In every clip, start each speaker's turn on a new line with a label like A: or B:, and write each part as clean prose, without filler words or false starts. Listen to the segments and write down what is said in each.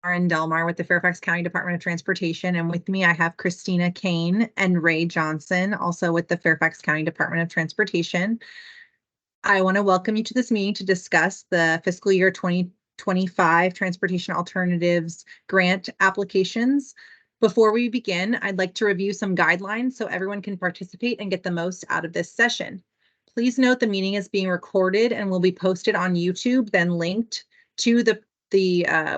A: Lauren Delmar with the Fairfax County Department of Transportation, and with me I have Christina Kane and Ray Johnson, also with the Fairfax County Department of Transportation. I want to welcome you to this meeting to discuss the fiscal year 2025 Transportation Alternatives Grant applications. Before we begin, I'd like to review some guidelines so everyone can participate and get the most out of this session. Please note the meeting is being recorded and will be posted on YouTube, then linked to the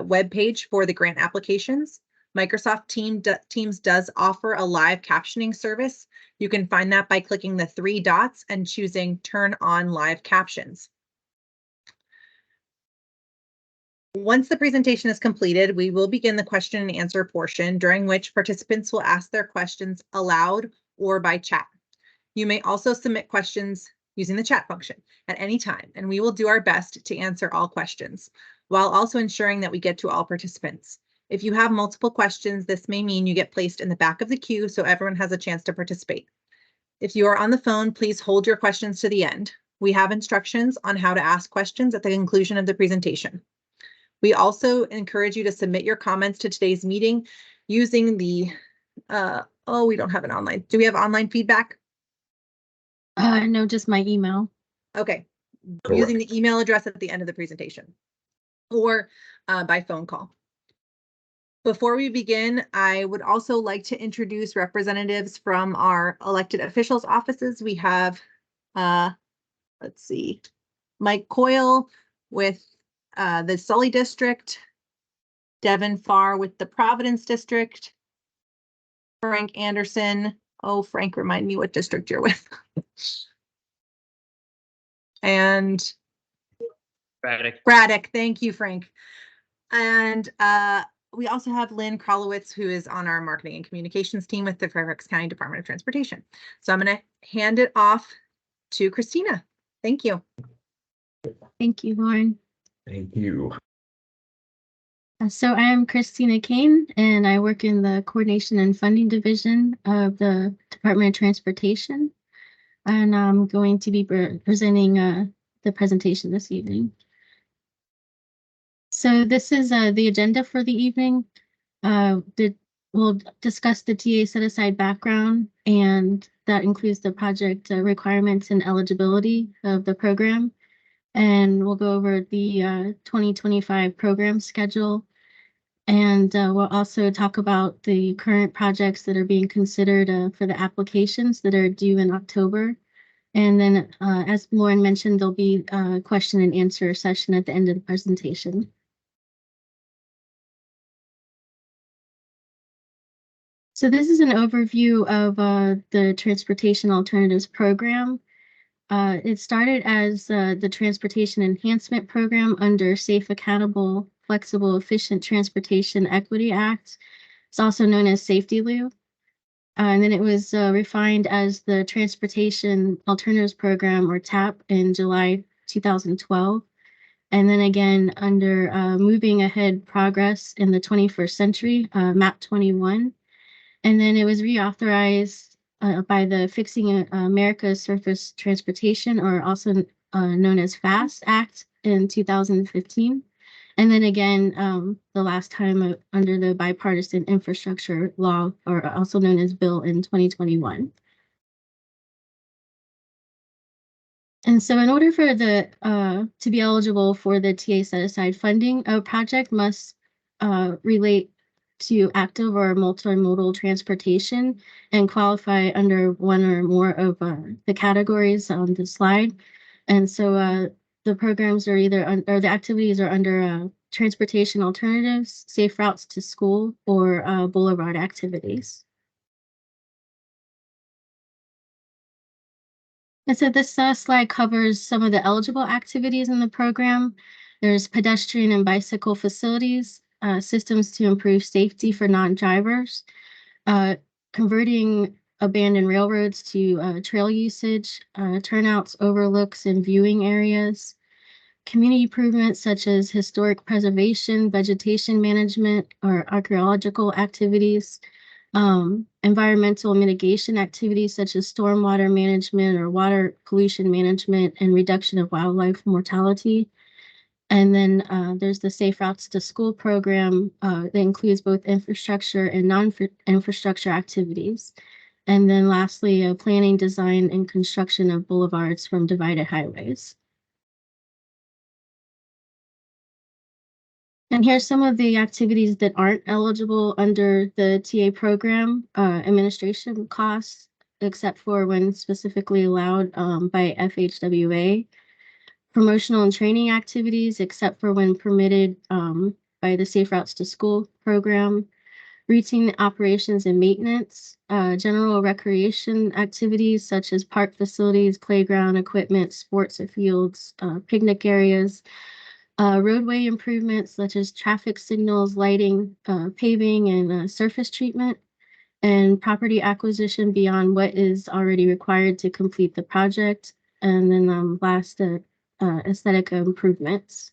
A: web page for the grant applications. Microsoft Teams does offer a live captioning service. You can find that by clicking the 3 dots and choosing Turn on Live Captions. Once the presentation is completed, we will begin the question and answer portion, during which participants will ask their questions aloud or by chat. You may also submit questions using the chat function at any time, and we will do our best to answer all questions, while also ensuring that we get to all participants. If you have multiple questions, this may mean you get placed in the back of the queue so everyone has a chance to participate. If you are on the phone, please hold your questions to the end. We have instructions on how to ask questions at the conclusion of the presentation. We also encourage you to submit your comments to today's meeting using the, we don't have an online. Do we have online feedback?
B: No, just my email.
A: Okay.
C: Correct.
A: Using the email address at the end of the presentation or by phone call. Before we begin, I would also like to introduce representatives from our elected officials' offices. We have, let's see, Mike Coyle with the Sully District, Devin Farr with the Providence District, Frank Anderson. Oh, Frank, remind me what district you're with. And Braddock. Thank you, Frank. And we also have Lynn Krolowitz, who is on our marketing and communications team with the Fairfax County Department of Transportation. So I'm going to hand it off to Christina. Thank you.
B: Thank you, Lauren.
C: Thank you.
B: So I am Christina Kane, and I work in the Coordination and Funding Division of the Department of Transportation. And I'm going to be presenting the presentation this evening. So this is the agenda for the evening. We'll discuss the TA set-aside background, and that includes the project requirements and eligibility of the program. And we'll go over the 2025 program schedule. And we'll also talk about the current projects that are being considered for the applications that are due in October. And then, as Lauren mentioned, there'll be a question and answer session at the end of the presentation. So this is an overview of the Transportation Alternatives Program. It started as the Transportation Enhancement Program under Safe, Accountable, Flexible, Efficient Transportation Equity Act. It's also known as Safety Loop. And then it was refined as the Transportation Alternatives Program, or TAP, in July 2012. And then again under Moving Ahead Progress in the 21st Century, MAP 21. And then it was reauthorized by the Fixing America's Surface Transportation, or also known as FAST Act, in 2015. And then again, the last time under the Bipartisan Infrastructure Law, or also known as Bill, in 2021. And so in order for the to be eligible for the TA set-aside funding, a project must relate to active or multimodal transportation and qualify under one or more of the categories on the slide. And so the programs are either, or the activities are under transportation alternatives, safe routes to school, or boulevard activities. And so this slide covers some of the eligible activities in the program. There's pedestrian and bicycle facilities, systems to improve safety for non-drivers, converting abandoned railroads to trail usage, turnouts, overlooks, and viewing areas, community improvements such as historic preservation, vegetation management, or archaeological activities, environmental mitigation activities such as stormwater management or water pollution management and reduction of wildlife mortality, And then there's the Safe Routes to School program that includes both infrastructure and non-infrastructure activities. And then lastly, planning, design, and construction of boulevards from divided highways. And here's some of the activities that aren't eligible under the TA program, administration costs, except for when specifically allowed by FHWA. Promotional and training activities, except for when permitted by the Safe Routes to School program. Routine operations and maintenance, general recreation activities such as park facilities, playground equipment, sports fields, picnic areas, roadway improvements such as traffic signals, lighting, paving, and surface treatment, and property acquisition beyond what is already required to complete the project. And then last, aesthetic improvements.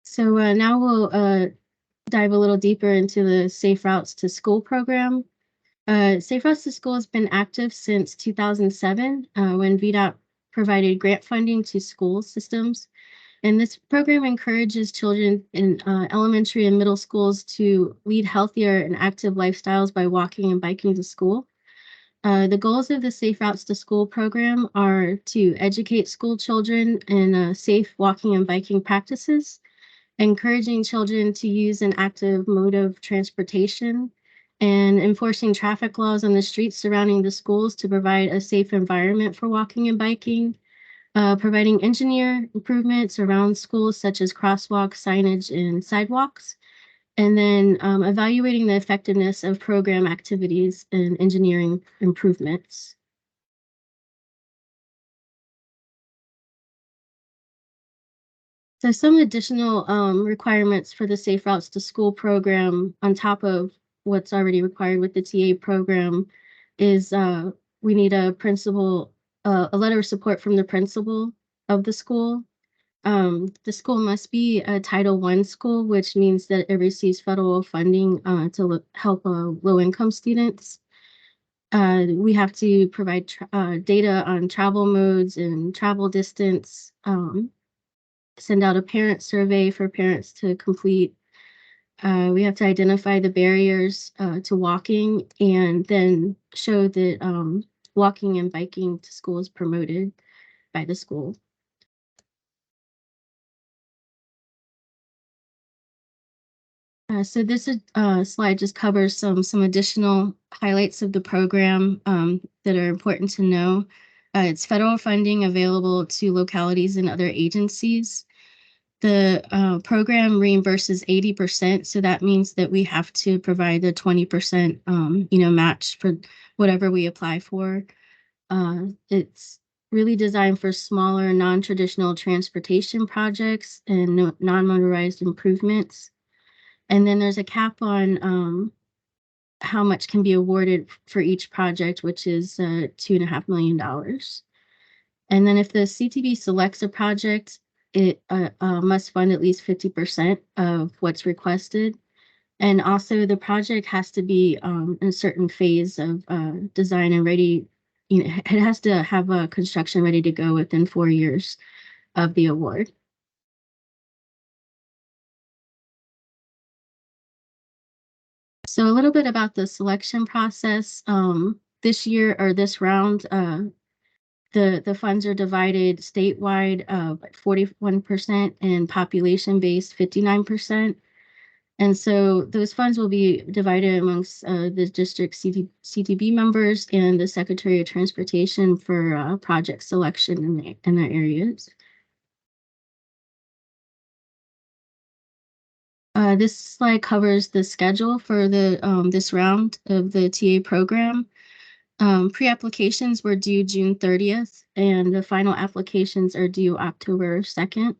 B: So now we'll dive a little deeper into the Safe Routes to School program. Safe Routes to School has been active since 2007 when VDOT provided grant funding to school systems. And this program encourages children in elementary and middle schools to lead healthier and active lifestyles by walking and biking to school. The goals of the Safe Routes to School program are to educate school children in safe walking and biking practices, encouraging children to use an active mode of transportation, and enforcing traffic laws on the streets surrounding the schools to provide a safe environment for walking and biking, providing engineer improvements around schools such as crosswalks, signage, and sidewalks, and then evaluating the effectiveness of program activities and engineering improvements. So some additional requirements for the Safe Routes to School program on top of what's already required with the TA program is we need a principal, a letter of support from the principal of the school. The school must be a Title I school, which means that it receives federal funding to help low-income students. We have to provide data on travel modes and travel distance, send out a parent survey for parents to complete. We have to identify the barriers to walking and then show that walking and biking to school is promoted by the school. So this slide just covers some additional highlights of the program that are important to know. It's federal funding available to localities and other agencies. The program reimburses 80%, so that means that we have to provide the 20% match for whatever we apply for. It's really designed for smaller, non-traditional transportation projects and non-motorized improvements. And then there's a cap on how much can be awarded for each project, which is $2.5 million. And then if the CTB selects a project, it must fund at least 50% of what's requested. And also the project has to be in a certain phase of design and ready. It has to have a construction ready to go within 4 years of the award. So a little bit about the selection process. This year or this round, the funds are divided statewide 41% and population-based 59%. And so those funds will be divided amongst the district CTB members and the Secretary of Transportation for project selection in their areas. This slide covers the schedule for the this round of the TA program. Pre-applications were due June 30th, and the final applications are due October 2nd.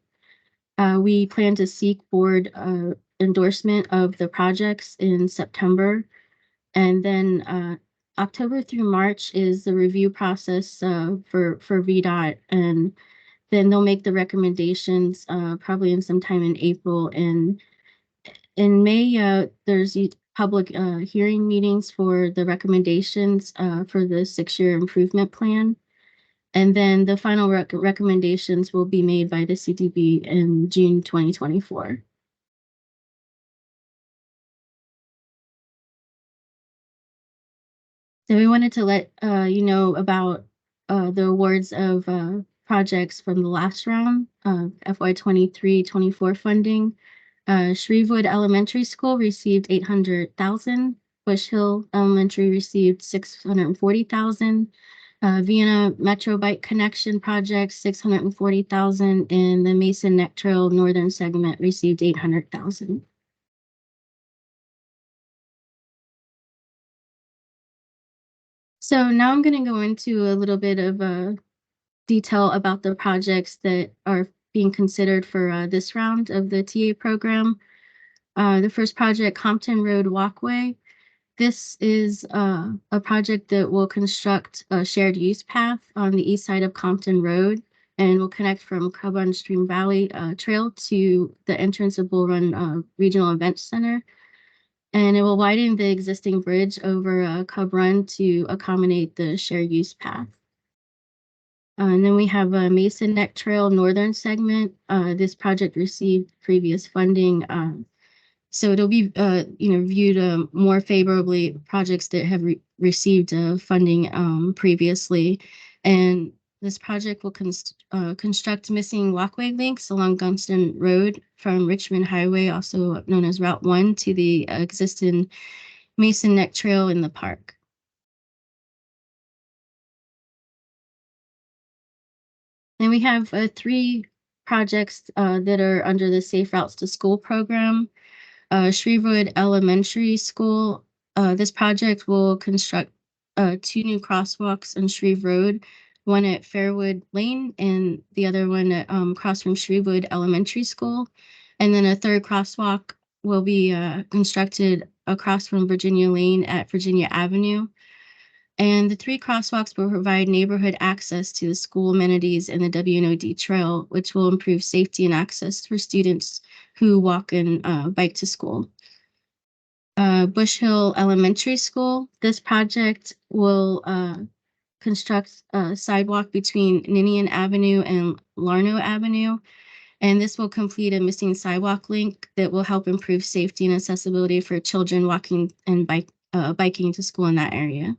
B: We plan to seek board endorsement of the projects in September, and then October through March is the review process for VDOT, and then they'll make the recommendations probably in sometime in April. And in May, there's public hearing meetings for the recommendations for the 6-year improvement plan. And then the final recommendations will be made by the CDB in June 2024. So we wanted to let you know about the awards of projects from the last round of FY23-24 funding. Shrevewood Elementary School received $800,000. Bush Hill Elementary received $640,000. Vienna Metro Bike Connection Project $640,000, and the Mason Neck Trail Northern Segment received $800,000. So now I'm going to go into a little bit of detail about the projects that are being considered for this round of the TA program. The first project, Compton Road Walkway. This is a project that will construct a shared use path on the east side of Compton Road and will connect from Cub Run Stream Valley Trail to the entrance of Bull Run Regional Event Center. And it will widen the existing bridge over Cub Run to accommodate the shared use path. And then we have a Mason Neck Trail Northern Segment. This project received previous funding. So it'll be, viewed more favorably projects that have received funding previously. And this project will construct missing walkway links along Gunston Road from Richmond Highway, also known as Route 1, to the existing Mason Neck Trail in the park. And we have 3 projects that are under the Safe Routes to School program. Shrevewood Elementary School. This project will construct 2 new crosswalks on Shreve Road, one at Fairwood Lane and the other one at across from Shrevewood Elementary School. And then a 3rd crosswalk will be constructed across from Virginia Lane at Virginia Avenue. And the 3 crosswalks will provide neighborhood access to the school amenities and the WNOD trail, which will improve safety and access for students who walk and bike to school. Bush Hill Elementary School. This project will construct a sidewalk between Ninian Avenue and Larno Avenue. And this will complete a missing sidewalk link that will help improve safety and accessibility for children walking and biking to school in that area.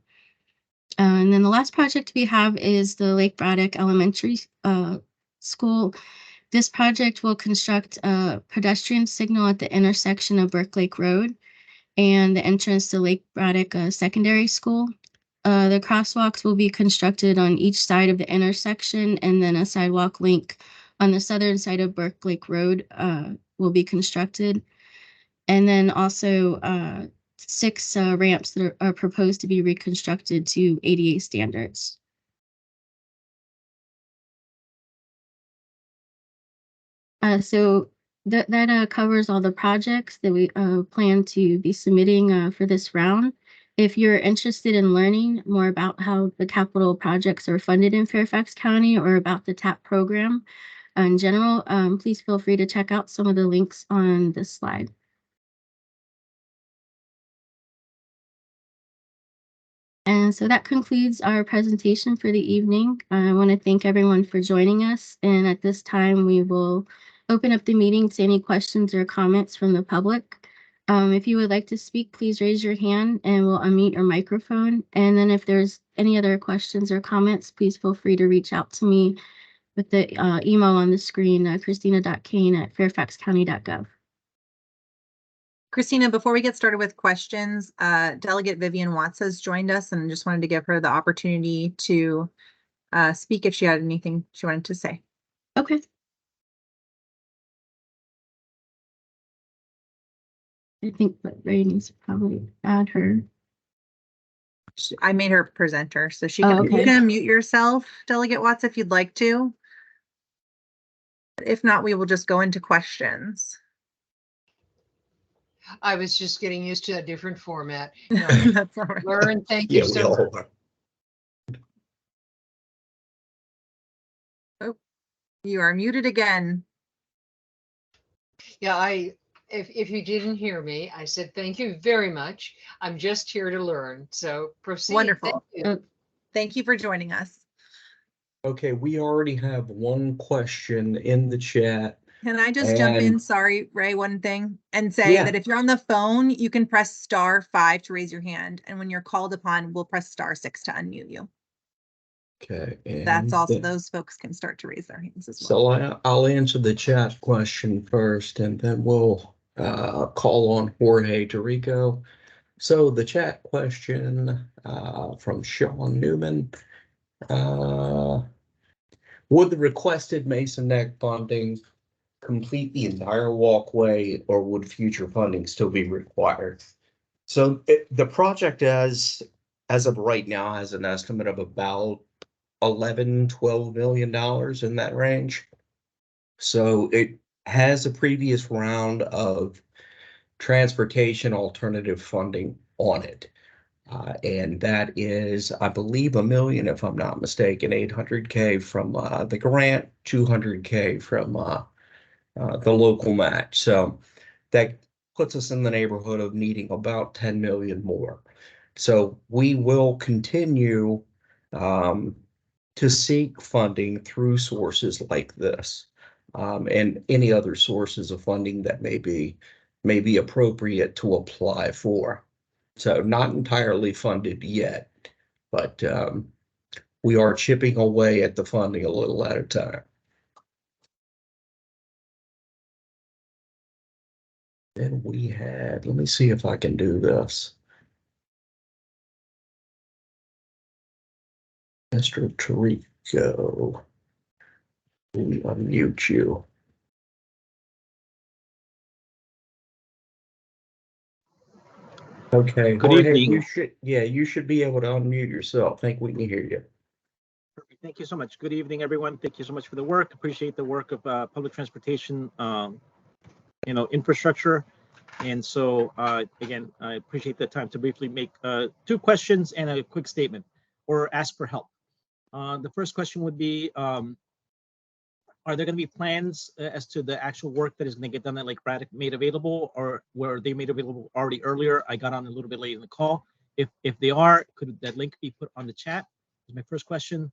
B: And then the last project we have is the Lake Braddock Elementary School. This project will construct a pedestrian signal at the intersection of Burke Lake Road and the entrance to Lake Braddock Secondary School. The crosswalks will be constructed on each side of the intersection, and then a sidewalk link on the southern side of Burke Lake Road will be constructed. And then also 6 ramps that are proposed to be reconstructed to ADA standards. So that covers all the projects that we plan to be submitting for this round. If you're interested in learning more about how the capital projects are funded in Fairfax County or about the TAP program in general, please feel free to check out some of the links on this slide. And so that concludes our presentation for the evening. I want to thank everyone for joining us. And at this time, we will open up the meeting to any questions or comments from the public. If you would like to speak, please raise your hand and we'll unmute your microphone. And then if there's any other questions or comments, please feel free to reach out to me with the email on the screen, christina.kane@fairfaxcounty.gov.
A: Christina, before we get started with questions, Delegate Vivian Watts has joined us and just wanted to give her the opportunity to speak if she had anything she wanted to say.
B: Okay. I think that Ray needs to probably add her.
A: I made her presenter, so she can,
B: okay.
A: You can unmute yourself, Delegate Watts, if you'd like to. If not, we will just go into questions.
C: I was just getting used to a different format.
A: That's all right.
C: Lauren, thank you so much.
A: Oh, you are muted again.
C: Yeah, I if you didn't hear me, I said, thank you very much. I'm just here to learn. So proceed.
A: Wonderful.
C: Thank you.
A: Thank you for joining us.
D: Okay, we already have one question in the chat.
A: Can I just jump in?
D: And-
A: Sorry, Ray, one thing, and say
D: Yeah.
A: that if you're on the phone, you can press *5 to raise your hand. And when you're called upon, we'll press *6 to unmute you.
D: Okay.
A: That's
D: and
A: also,
D: then-
A: those folks can start to raise their hands as well.
D: So I'll answer the chat question first, and then we'll call on Jorge Tarico. So the chat question from Sean Newman. Would the requested Mason Neck funding complete the entire walkway, or would future funding still be required? So the project as of right now has an estimate of about 11-12 million dollars in that range. So it has a previous round of transportation alternative funding on it. And that is, I believe, $1 million, if I'm not mistaken, 800K from the grant, 200K from the local match. So that puts us in the neighborhood of needing about 10 million more. So we will continue to seek funding through sources like this, and any other sources of funding that may be appropriate to apply for. So not entirely funded yet, but we are chipping away at the funding a little at a time. Then we had, let me see if I can do this. Mr. Tarico, let me unmute you. Okay,
E: Good
D: Jorge,
E: evening.
D: you should be able to unmute yourself. I think we can hear you.
E: Perfect. Thank you so much. Good evening, everyone. Thank you so much for the work. Appreciate the work of public transportation, infrastructure. And so, again, I appreciate the time to briefly make 2 questions and a quick statement, or ask for help. The first question would be, are there going to be plans as to the actual work that is going to get done at Lake Braddock made available, or were they made available already earlier? I got on a little bit late in the call. If they are, could that link be put on the chat? Is my first question.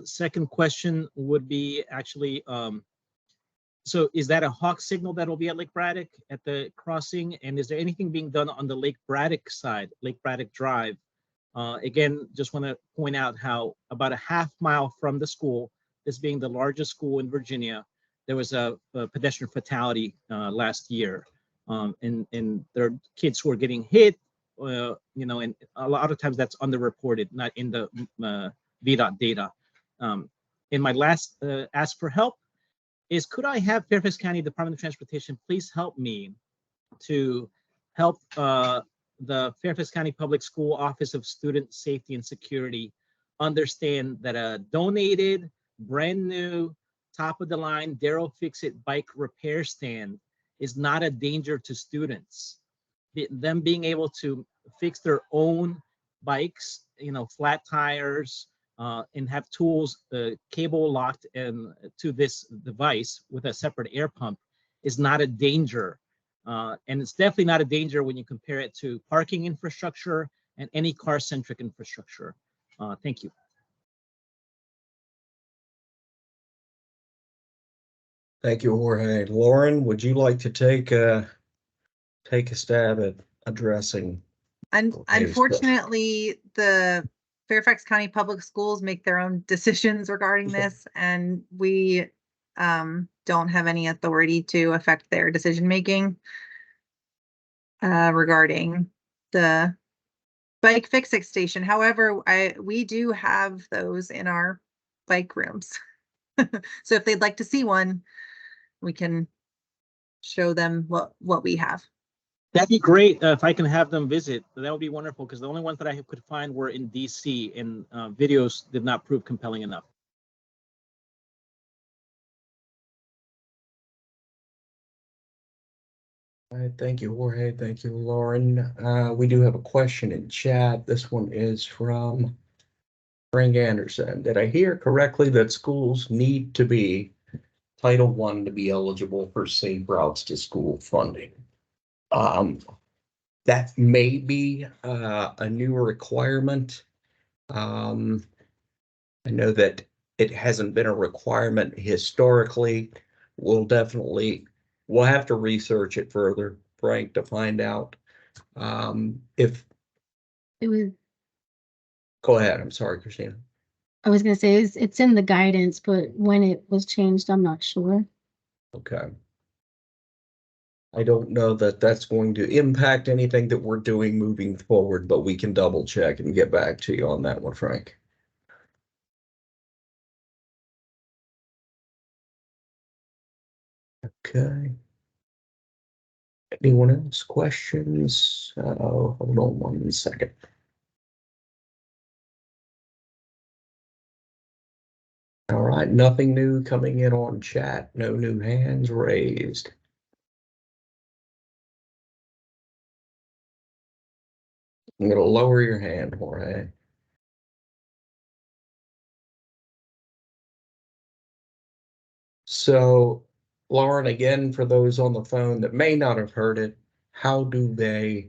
E: Second question would be actually, so is that a hawk signal that will be at Lake Braddock at the crossing? And is there anything being done on the Lake Braddock side, Lake Braddock Drive? Again, just want to point out how about a half mile from the school, this being the largest school in Virginia, there was a pedestrian fatality last year. And there are kids who are getting hit, and a lot of times that's underreported, not in the VDOT data. In my last ask for help is, could I have Fairfax County Department of Transportation please help me to help the Fairfax County Public School Office of Student Safety and Security understand that a donated, brand new, top of the line Darrow Fix-It bike repair stand is not a danger to students. Them being able to fix their own bikes, flat tires, and have tools cable locked to this device with a separate air pump is not a danger. And it's definitely not a danger when you compare it to parking infrastructure and any car-centric infrastructure. Thank you.
D: Thank you, Jorge. Lauren, would you like to take a stab at addressing?
A: Unfortunately, the Fairfax County Public Schools make their own decisions regarding this, and we don't have any authority to affect their decision making regarding the bike fix-it station. However, we do have those in our bike rooms. So if they'd like to see one, we can show them what we have.
E: That'd be great if I can have them visit. That would be wonderful, because the only ones that I could find were in DC, and videos did not prove compelling enough.
D: All right, thank you, Jorge. Thank you, Lauren. We do have a question in chat. This one is from Frank Anderson. Did I hear correctly that schools need to be Title I to be eligible for Safe Routes to School funding. That may be a new requirement. I know that it hasn't been a requirement historically. We'll have to research it further, Frank, to find out if.
B: It was,
D: Go ahead. I'm sorry, Christina.
B: I was gonna say it's in the guidance, but when it was changed, I'm not sure.
D: Okay. I don't know that that's going to impact anything that we're doing moving forward, but we can double check and get back to you on that one, Frank. Okay. Anyone else? Questions? Hold on 1 second. All right, nothing new coming in on chat. No new hands raised. I'm going to lower your hand, Jorge. So, Lauren, again, for those on the phone that may not have heard it, how do they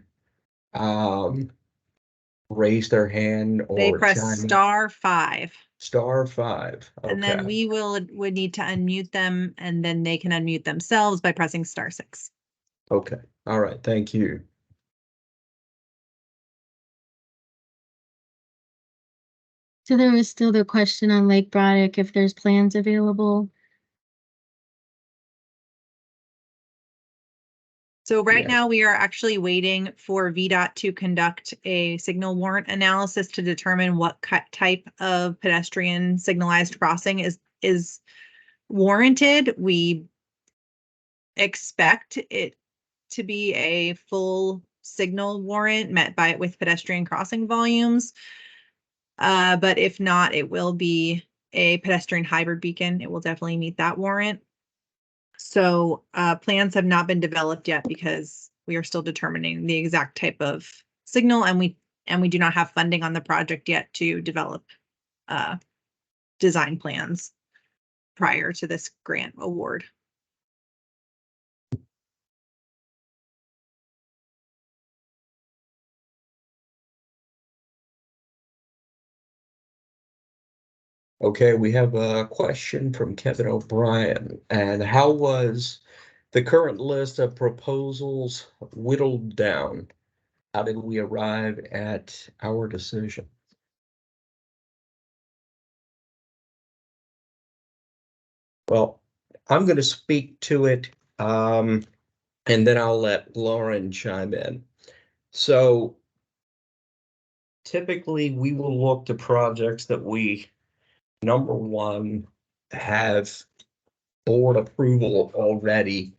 D: raise their hand
A: They
D: or
A: press
D: chime in?
A: *5.
D: *5.
A: And then
D: Okay.
A: we would need to unmute them, and then they can unmute themselves by pressing *6.
D: Okay. All right. Thank you.
B: So there was still the question on Lake Braddock if there's plans available.
A: So right
D: Yeah.
A: now we are actually waiting for VDOT to conduct a signal warrant analysis to determine what type of pedestrian signalized crossing is warranted. We expect it to be a full signal warrant met with pedestrian crossing volumes. But if not, it will be a pedestrian hybrid beacon. It will definitely meet that warrant. So plans have not been developed yet because we are still determining the exact type of signal, and we do not have funding on the project yet to develop design plans prior to this grant award.
D: Okay, we have a question from Kevin O'Brien. And how was the current list of proposals whittled down? How did we arrive at our decision? Well, I'm going to speak to it, and then I'll let Lauren chime in. So typically we will look to projects that we, number one, have board approval already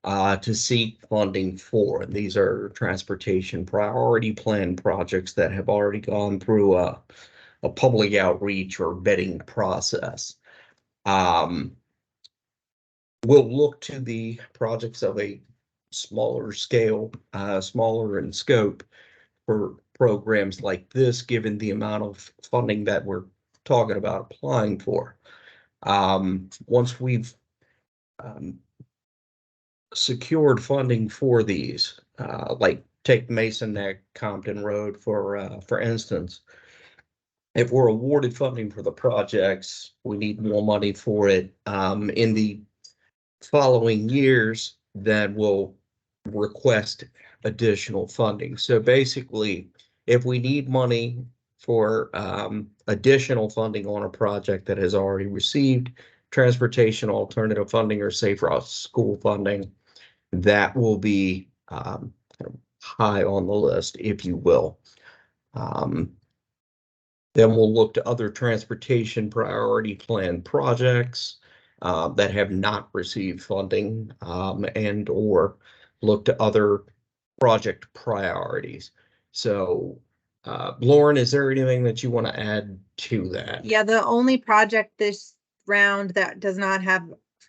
D: to seek funding for. These are transportation priority plan projects that have already gone through a public outreach or bidding process. We'll look to the projects of a smaller scale, smaller in scope for programs like this, given the amount of funding that we're talking about applying for. Once we've secured funding for these, like take Mason Neck, Compton Road, for instance. If we're awarded funding for the projects, we need more money for it in the following years, then we'll request additional funding. So basically, if we need money for additional funding on a project that has already received transportation alternative funding or safe routes school funding, that will be high on the list, if you will. Then we'll look to other transportation priority plan projects that have not received funding and or look to other project priorities. So Lauren, is there anything that you want to add to that?
A: Yeah, the only project this round that does not have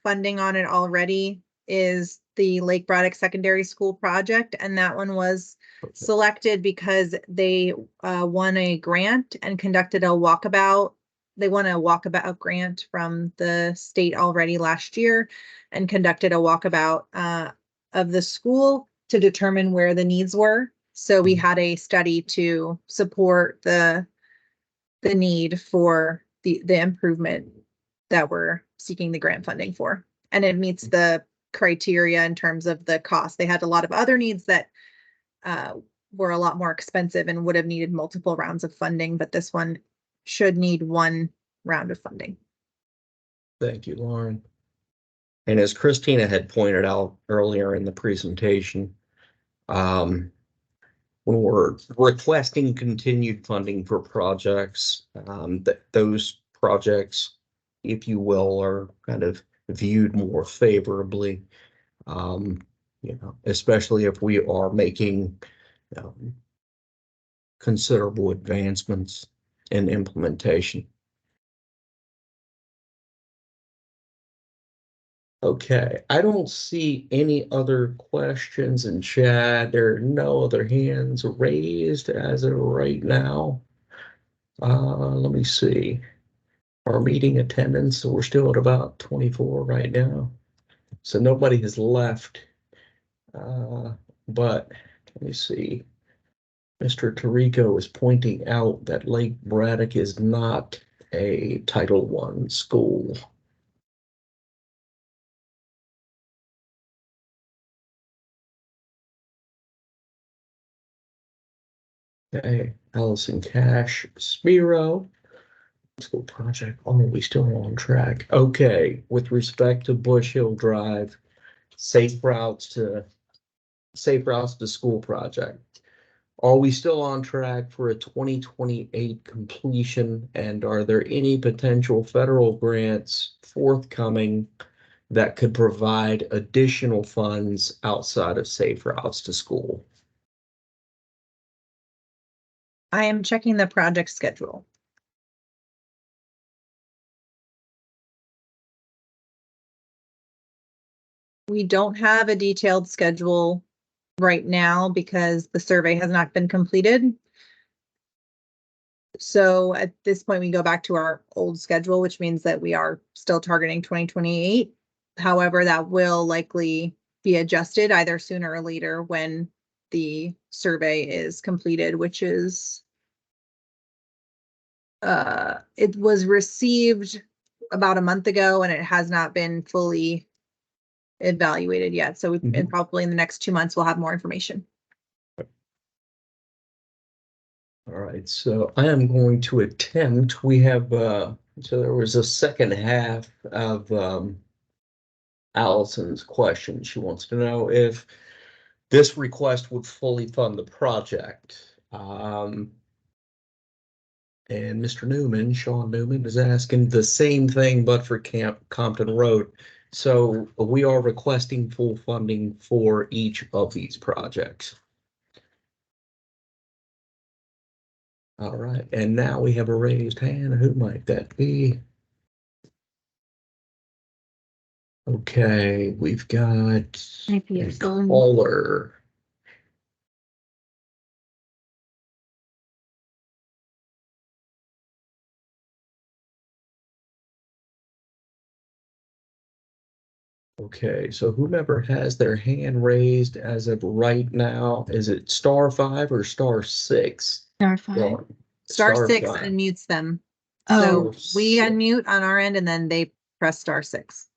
A: funding on it already is the Lake Braddock Secondary School project, and that one was selected because they won a grant and conducted a walkabout they won a walkabout grant from the state already last year and conducted a walkabout of the school to determine where the needs were. So we had a study to support the need for the improvement that we're seeking the grant funding for. And it meets the criteria in terms of the cost. They had a lot of other needs that were a lot more expensive and would have needed multiple rounds of funding, but this one should need one round of funding.
D: Thank you, Lauren. And as Christina had pointed out earlier in the presentation, when we're requesting continued funding for projects, those projects, if you will, are kind of viewed more favorably, especially if we are making considerable advancements in implementation. Okay, I don't see any other questions in chat. There are no other hands raised as of right now. Let me see. Our meeting attendance, so we're still at about 24 right now. So nobody has left. But let me see. Mr. Tarico is pointing out that Lake Braddock is not a Title I school. Okay, Allison Cash, Spiro. School project, are we still on track? Okay, with respect to Bush Hill Drive, safe routes to school project. Are we still on track for a 2028 completion? And are there any potential federal grants forthcoming that could provide additional funds outside of safe routes to school?
A: I am checking the project schedule. We don't have a detailed schedule right now because the survey has not been completed. So at this point, we go back to our old schedule, which means that we are still targeting 2028. However, that will likely be adjusted either sooner or later when the survey is completed, which is it was received about a month ago and it has not been fully evaluated yet. So and probably in the next 2 months, we'll have more information.
D: All right, so I am going to attempt, we have, so there was a second half of Allison's question. She wants to know if this request would fully fund the project. And Mr. Newman, Sean Newman, is asking the same thing, but for Compton Road. So we are requesting full funding for each of these projects. All right, and now we have a raised hand. Who might that be? Okay, we've got a caller. Okay, so whomever has their hand raised as of right now, is it *5 or *6?
B: *5.
A: *6
D: 5.
A: unmutes them.
B: Oh.
A: So we unmute on our end and then they press *6.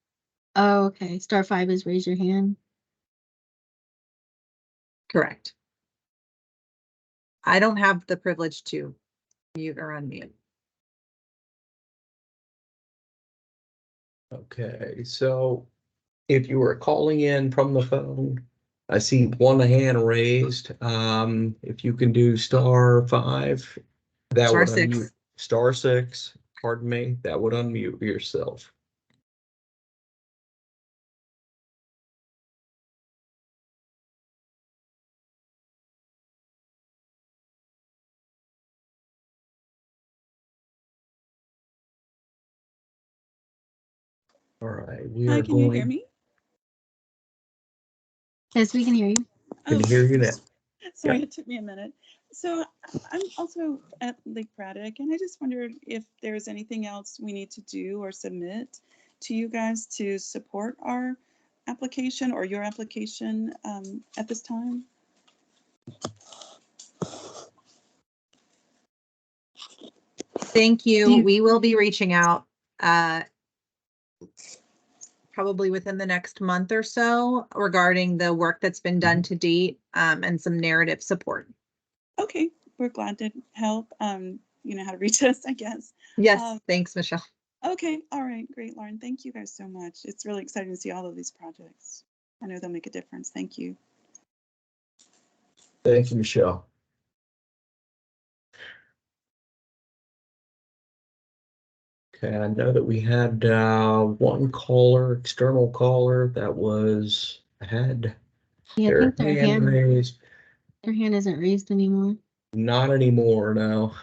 B: Oh, okay. *5 is raise your hand.
A: Correct. I don't have the privilege to mute or unmute.
D: Okay, so if you were calling in from the phone, I see one hand raised. If you can do *5, that would unmute. *6, pardon me, that would unmute yourself. All right, we are
F: Can you hear me?
B: Yes, we can hear you.
D: Can hear you now.
F: Sorry,
D: Yeah.
F: It took me a minute. So I'm also at Lake Braddock, and I just wondered if there's anything else we need to do or submit to you guys to support our application or your application at this time.
A: Thank you.
B: Do you-
A: We will be reaching out probably within the next month or so regarding the work that's been done to date and some narrative support.
F: Okay, we're glad to help. You know how to reach us, I guess.
A: Yes, thanks, Michelle.
F: Okay, all right, great, Lauren. Thank you guys so much. It's really exciting to see all of these projects. I know they'll make a difference. Thank you.
D: Thank you, Michelle. Okay, I know that we had one caller, external caller, that had
B: Yeah, I
D: their
B: think their
D: hand raised.
B: their hand isn't raised anymore.
D: Not anymore, no.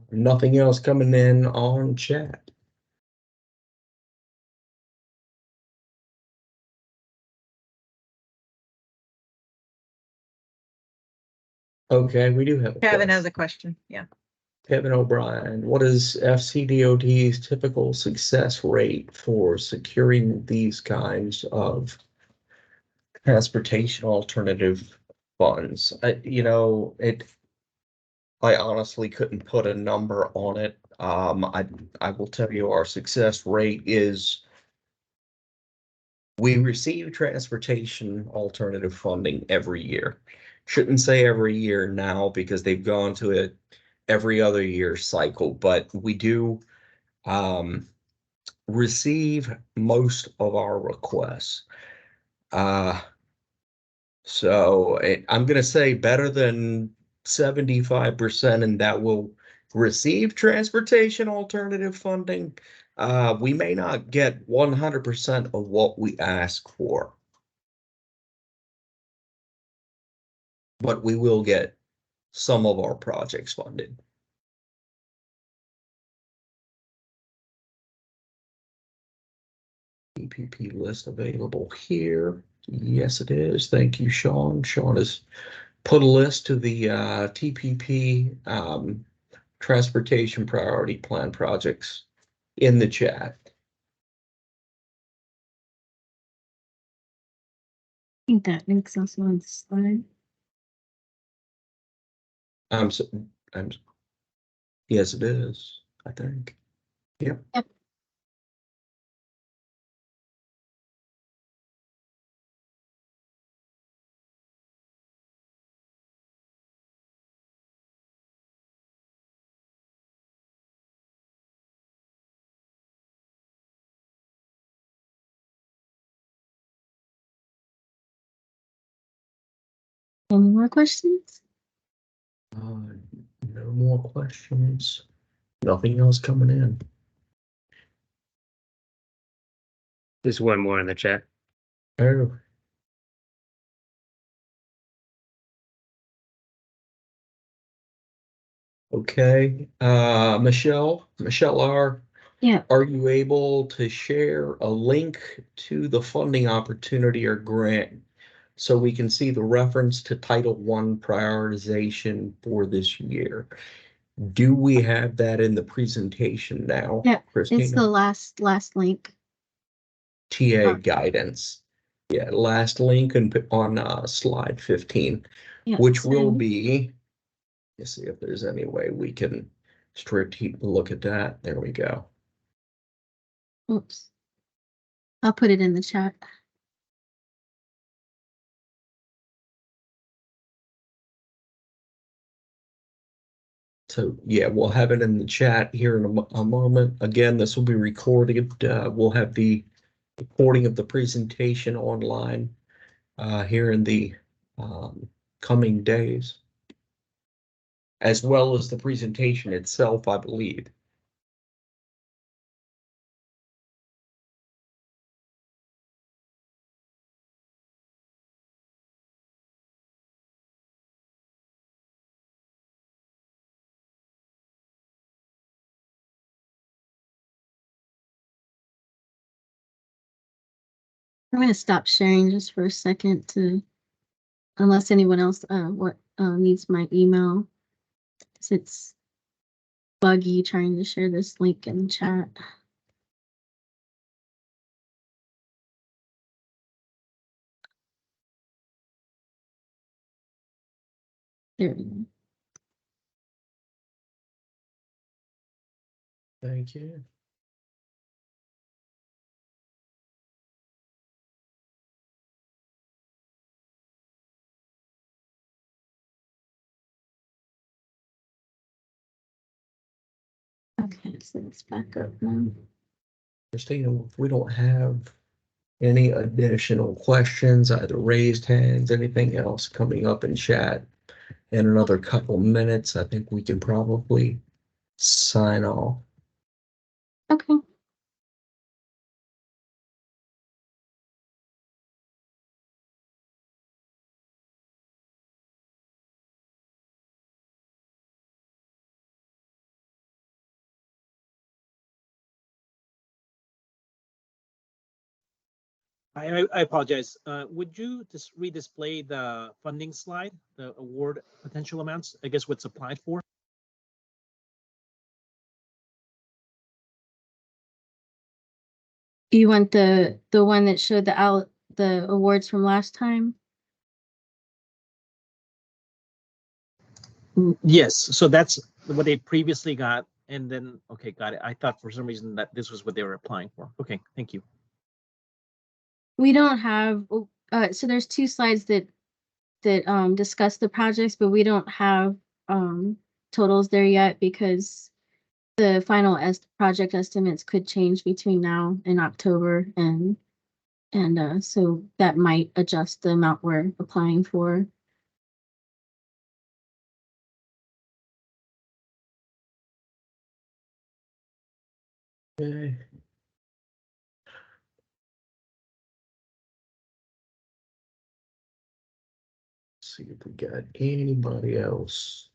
D: Nothing else coming in on chat. Okay, we do have a
A: Kevin
D: question.
A: has a question. Yeah.
D: Kevin O'Brien, what is FCDOT's typical success rate for securing these kinds of transportation alternative funds? I honestly couldn't put a number on it. I will tell you our success rate is we receive transportation alternative funding every year. Shouldn't say every year now because they've gone to it every other year cycle, but we do receive most of our requests. So I'm going to say better than 75%, and that will receive transportation alternative funding. We may not get 100% of what we ask for, but we will get some of our projects funded. TPP list available here. Yes, it is. Thank you, Sean. Sean has put a list to the TPP Transportation Priority Plan projects in the chat.
B: I think that link's also on the slide.
D: I'm yes, it is, I think. Yep.
B: Yep. Any more questions?
D: No more questions. Nothing else coming in.
G: There's one more in the chat.
D: Oh. Okay. Michelle R.
B: Yeah.
D: Are you able to share a link to the funding opportunity or grant so we can see the reference to Title I prioritization for this year? Do we have that in the presentation now?
B: Yeah,
D: Christina?
B: it's the last link.
D: TA guidance. Yeah, last link and on slide 15,
B: Yeah,
D: which will
B: so-
D: be, let's see if there's any way we can look at that. There we go.
B: Oops. I'll put it in the chat.
D: So yeah, we'll have it in the chat here in a moment. Again, this will be recorded. We'll have the recording of the presentation online here in the coming days, as well as the presentation itself, I believe.
B: I'm going to stop sharing just for a second to, unless anyone else needs my email. 'Cause it's buggy trying to share this link in the chat. There we go.
D: Thank you.
B: Okay, so it's back up now.
D: Christina, if we don't have any additional questions, either raised hands, anything else coming up in chat in another couple minutes, I think we can probably sign off.
B: Okay.
E: I apologize. Would you just redisplay the funding slide, the award potential amounts, I guess what's applied for?
B: You want the one that showed the awards from last time?
E: Yes, so that's what they previously got, and then, okay, got it. I thought for some reason that this was what they were applying for. Okay, thank you.
B: We don't have, so there's two slides that discuss the projects, but we don't have totals there yet because the final project estimates could change between now and October, and so that might adjust the amount we're applying for.
D: Okay. See if we got anybody else.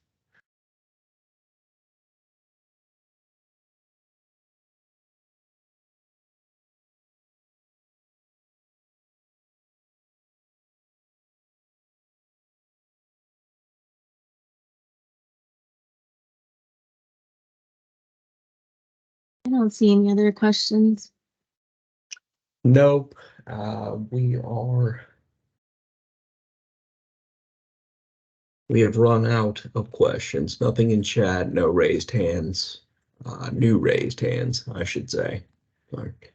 B: I don't see any other questions.
D: Nope. We have run out of questions. Nothing in chat, no raised hands. New raised hands, I should say. Okay.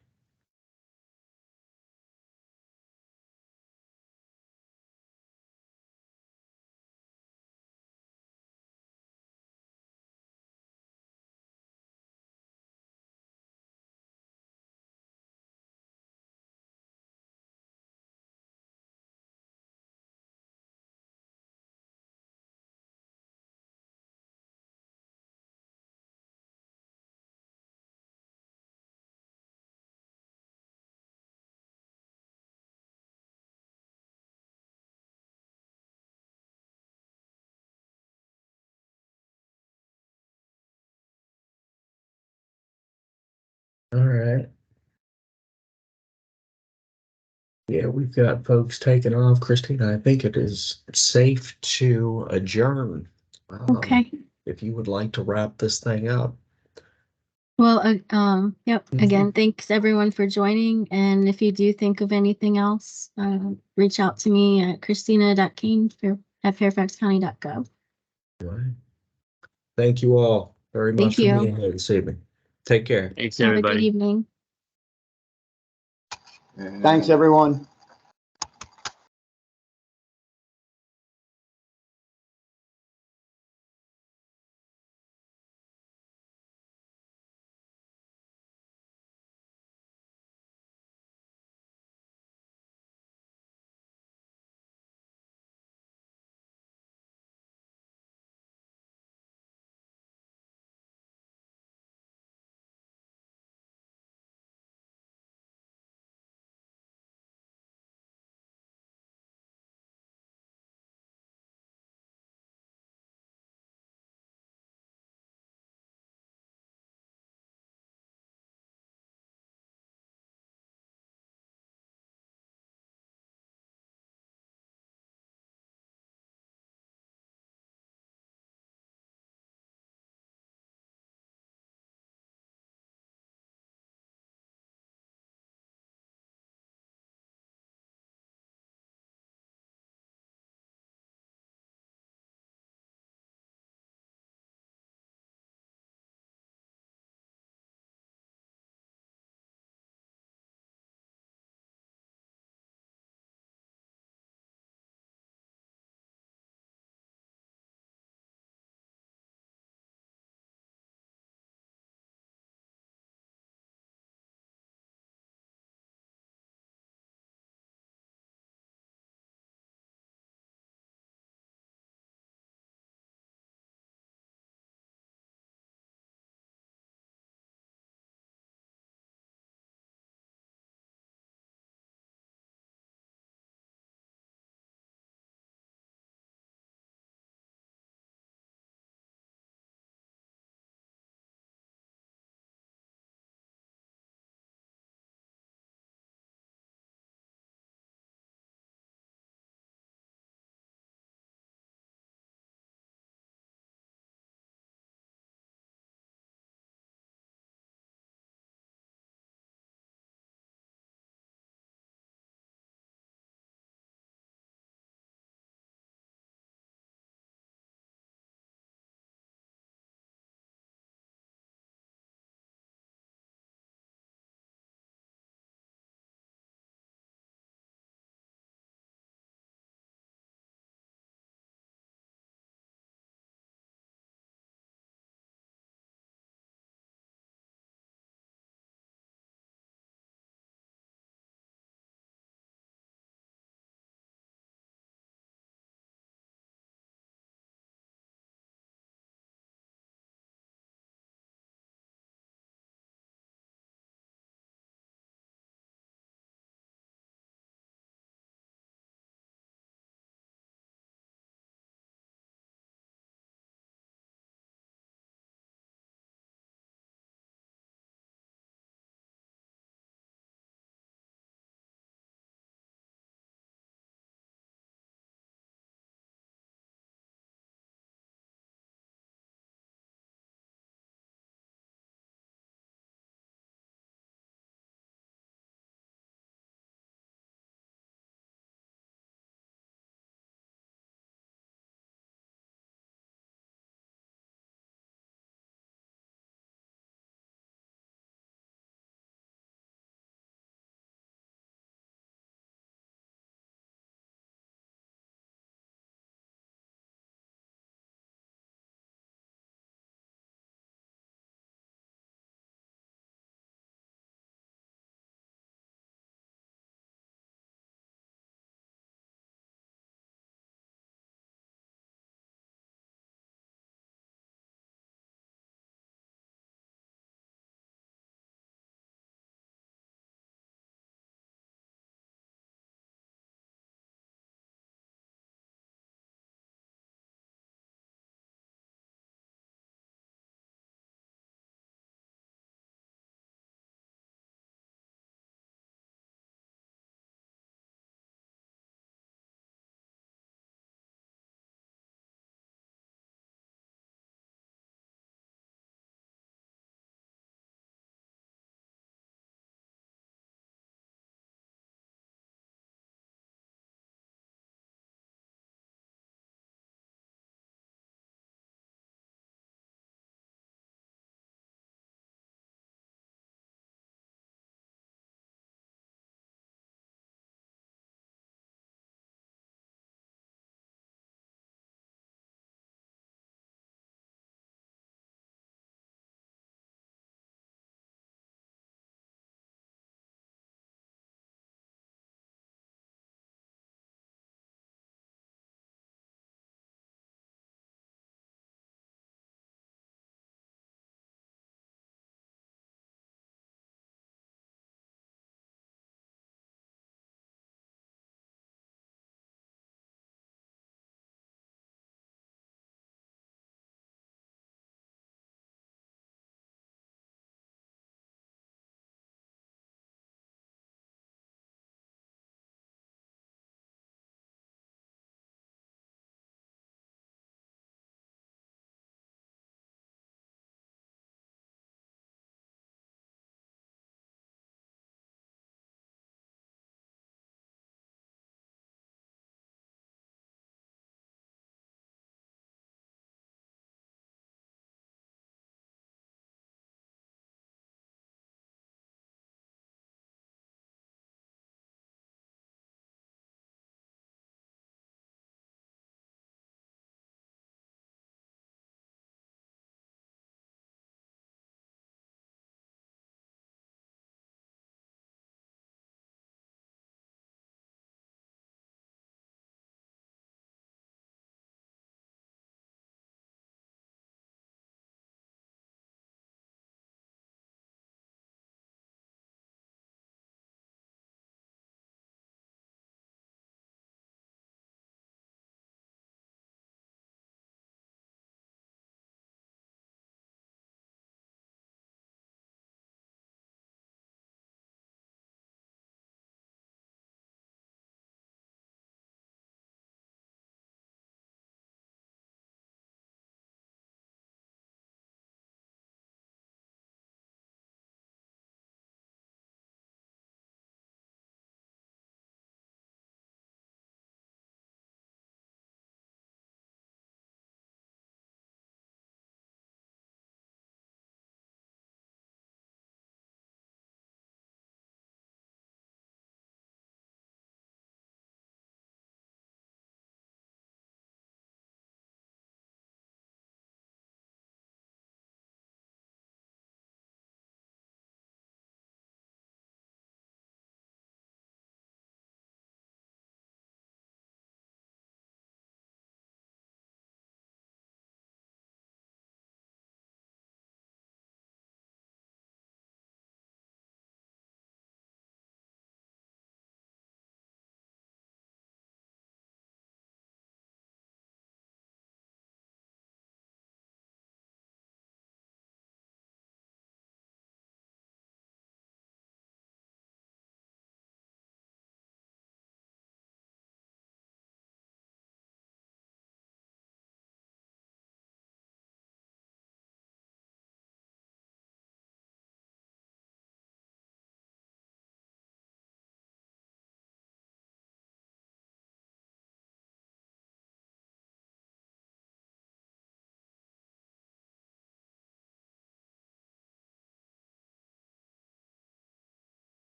D: All right. Yeah, we've got folks taking off. Christina, I think it is safe to adjourn.
B: Okay.
D: If you would like to wrap this thing up.
B: Well, yep.
D: Mhm.
B: Again, thanks everyone for joining. And if you do think of anything else, reach out to me at christina.kane@fairfaxcounty.gov.
D: Right. Thank you all very much
B: Thank
D: for
B: you.
D: being here this evening. Take care.
G: Thanks,
B: Have a good
G: everybody.
B: evening.
H: Thanks, everyone.